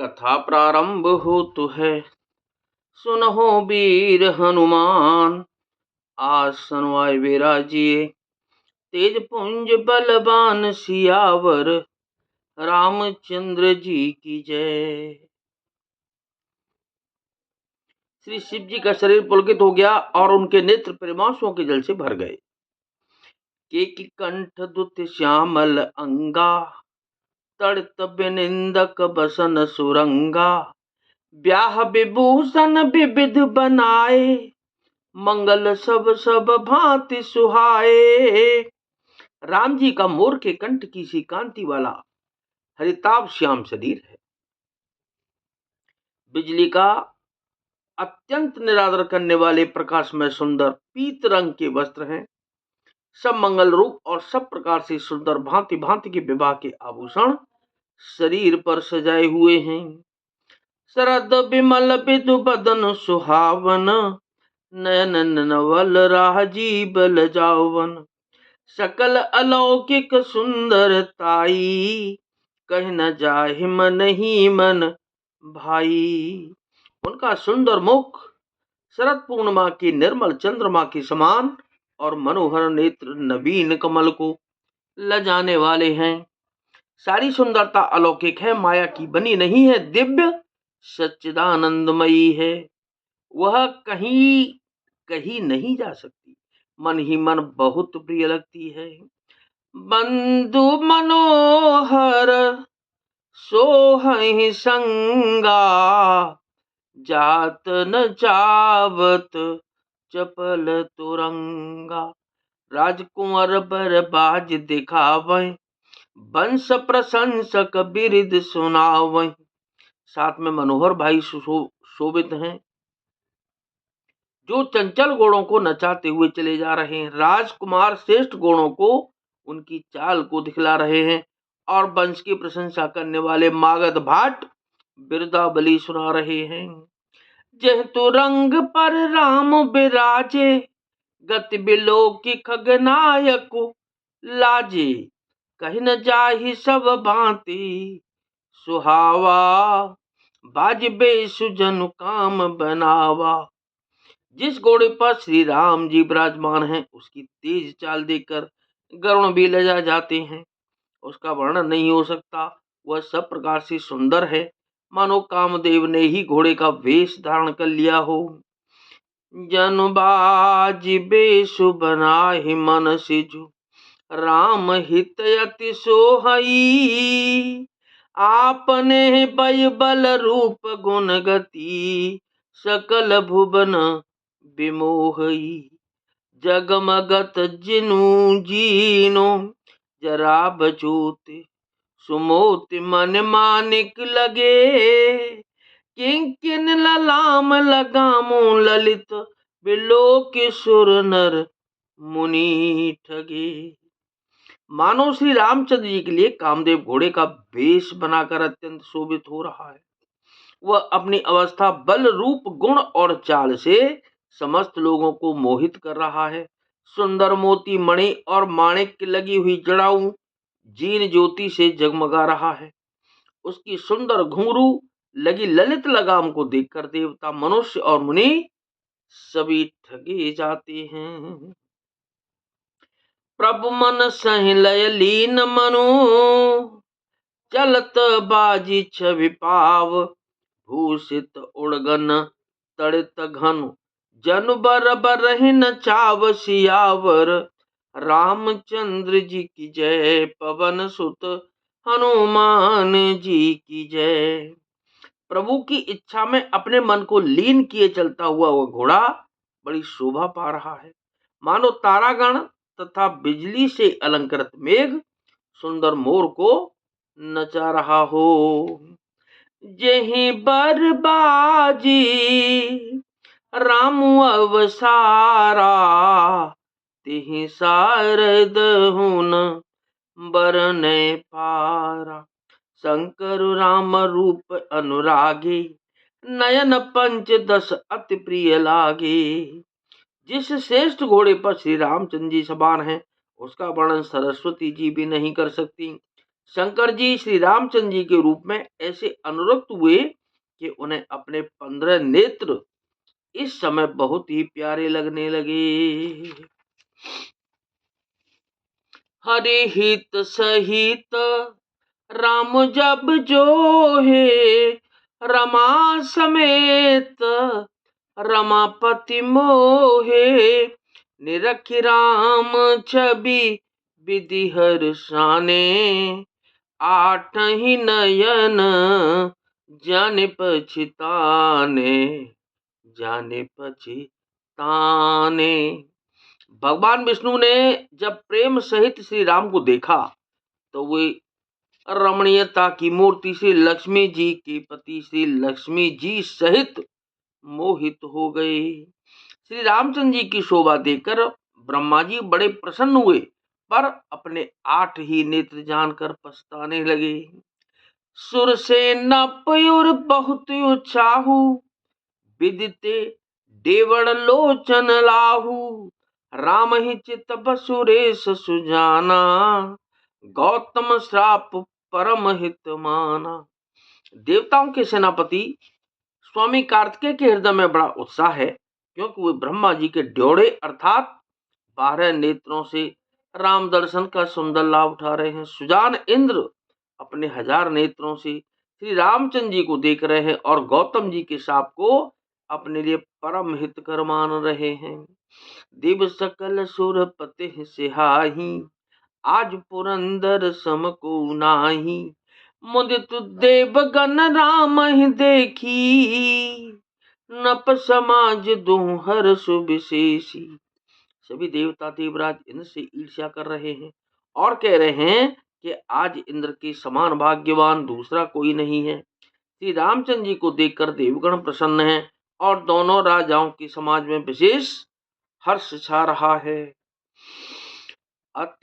कथा प्रारंभ होतु है। सुनहो वीर हनुमान, आसन वाय विराजिए। तेज पुंज बलवान सियावर, रामचंद्र जी की जय। श्री शिव जी का शरीर पुलकित हो गया और उनके नेत्र प्रेमांसुओं के जल से भर गए। केकी कंठ दुत श्यामल अंगा, तड़त बिनिंदक बसन सुरंगा। ब्याह विभूषण विविध बनाए, मंगल सब सब भांति सुहाए। राम जी का मोर के कंठ की सी कांति वाला हरिताभ श्याम शरीर है। बिजली का अत्यंत निरादर करने वाले प्रकाश में सुंदर पीत रंग के वस्त्र हैं। सब मंगल रूप और सब प्रकार से सुंदर भांति भांति के विवाह के आभूषण शरीर पर सजाए हुए हैं। शरद विमल बिदु बदन सुहावन, नयन नवल राजीव लजावन। सकल अलौकिक सुंदरताई, कह न जाहि मन ही मन भाई। उनका सुंदर मुख शरद पूर्णिमा की निर्मल चंद्रमा के समान और मनोहर नेत्र नवीन कमल को लजाने वाले हैं। सारी सुंदरता अलौकिक है, माया की बनी नहीं है, दिव्य सच्चिदानंदमयी है। वह कहीं कहीं नहीं जा सकती, मन ही मन बहुत प्रिय लगती है। बंधु मनोहर सोहहि संगा, जात न जावत चपल तुरंगा। राजकुंवर बरबाज दिखावै, वंश प्रशंसक बिरिद सुनावै। साथ में मनोहर भाई शोभित हैं, जो चंचल घोड़ों को नचाते हुए चले जा रहे हैं। राजकुमार श्रेष्ठ घोड़ों को उनकी चाल को दिखला रहे हैं और वंश की प्रशंसा करने वाले मागध भाट बिरदावली सुना रहे हैं। जेतु रंग पर राम बिराजे, गति बिलोकी खगनायक लाजे। कहि न जाहि सब भांति सुहावा, बाजबे सुजनु काम बनावा। जिस घोड़े पर श्री राम जी विराजमान हैं, उसकी तेज चाल देखकर गरुण भी लजा जाते हैं। उसका वर्णन नहीं हो सकता, वह सब प्रकार से सुंदर है, मानो कामदेव ने ही घोड़े का वेश धारण कर लिया हो। जनु बाजी बेसु बनाहि मन सिजु, राम हित अति सोहई। आपने बय बल रूप गुण गति, सकल भुवन विमोहई। जगमगत जिनु जीनो, जरा बजोते सुमोति मन मानिक लगे। किंकिन ललाम लगामो ललित, बिलोक सुर नर मुनि ठगे। मानो श्री रामचंद्र जी के लिए कामदेव घोड़े का वेश बनाकर अत्यंत शोभित हो रहा है। वह अपनी अवस्था, बल, रूप, गुण और चाल से समस्त लोगों को मोहित कर रहा है। सुंदर मोती मणि और माणिक की लगी हुई जड़ाऊ जीन ज्योति से जगमगा रहा है। उसकी सुंदर घुंघरू लगी ललित लगाम को देखकर देवता, मनुष्य और मुनि सभी ठगे जाते हैं। प्रभु मन सहि लय लीन मनु, चलत बाजी छवि पाव। भूषित उड़गन तड़ित घनु, जनु बर बरहिन चाव सियावर। रामचंद्र जी की जय, पवन सुत हनुमान जी की जय। प्रभु की इच्छा में अपने मन को लीन किए चलता हुआ वह घोड़ा बड़ी शोभा पा रहा है, मानो तारागण तथा बिजली से अलंकृत मेघ सुंदर मोर को नचा रहा हो। जेहि बरबाजी राम अवसारा, तिहि सारद हुन बरने पारा। शंकर राम रूप अनुरागे, नयन पंच दस अति प्रिय लागे। जिस श्रेष्ठ घोड़े पर श्री रामचंद्र जी सवार हैं, उसका वर्णन सरस्वती जी भी नहीं कर सकती। शंकर जी श्री रामचंद्र जी के रूप में ऐसे अनुरक्त हुए कि उन्हें अपने 15 नेत्र इस समय बहुत ही प्यारे लगने लगे। हरि हित सहित राम जब जो है, रमा समेत रमापति मोहे, निरखि राम छवि विधि हर शाने, आठ ही नयन जाने पछताने, जाने पछताने। भगवान विष्णु ने जब प्रेम सहित श्री राम को देखा तो वे रमणीयता की मूर्ति से लक्ष्मी जी के पति श्री लक्ष्मी जी सहित मोहित हो गए। श्री रामचंद्र जी की शोभा देखकर ब्रह्मा जी बड़े प्रसन्न हुए, पर अपने 8 ही नेत्र जानकर पछताने लगे। सुर से नपयुर बहुत उछाहु, विदिते देवड़ लोचन लाहू, राम ही चित बसुरेश सुजाना, गौतम श्राप परम हित माना। देवताओं के सेनापति स्वामी कार्तिकेय के हृदय में बड़ा उत्साह है, क्योंकि वे ब्रह्मा जी के ड्योढ़े अर्थात 12 नेत्रों से राम दर्शन का सुंदर लाभ उठा रहे हैं। सुजान इंद्र अपने 1000 नेत्रों से श्री रामचंद्र जी को देख रहे हैं और गौतम जी के शाप को अपने लिए परम हितकर मान रहे हैं। देव सकल सुर पते सिहाही, आज पुरंदर सम को नाही, मुदित देवगण राम ही देखी, नप समाज दोहर सुविशेषी। सभी देवता देवराज इंद्र से ईर्ष्या कर रहे हैं और कह रहे हैं कि आज इंद्र के समान भाग्यवान दूसरा कोई नहीं है। श्री रामचंद्र जी को देखकर देवगण प्रसन्न हैं और दोनों राजाओं के समाज में विशेष हर्ष छा रहा है। अति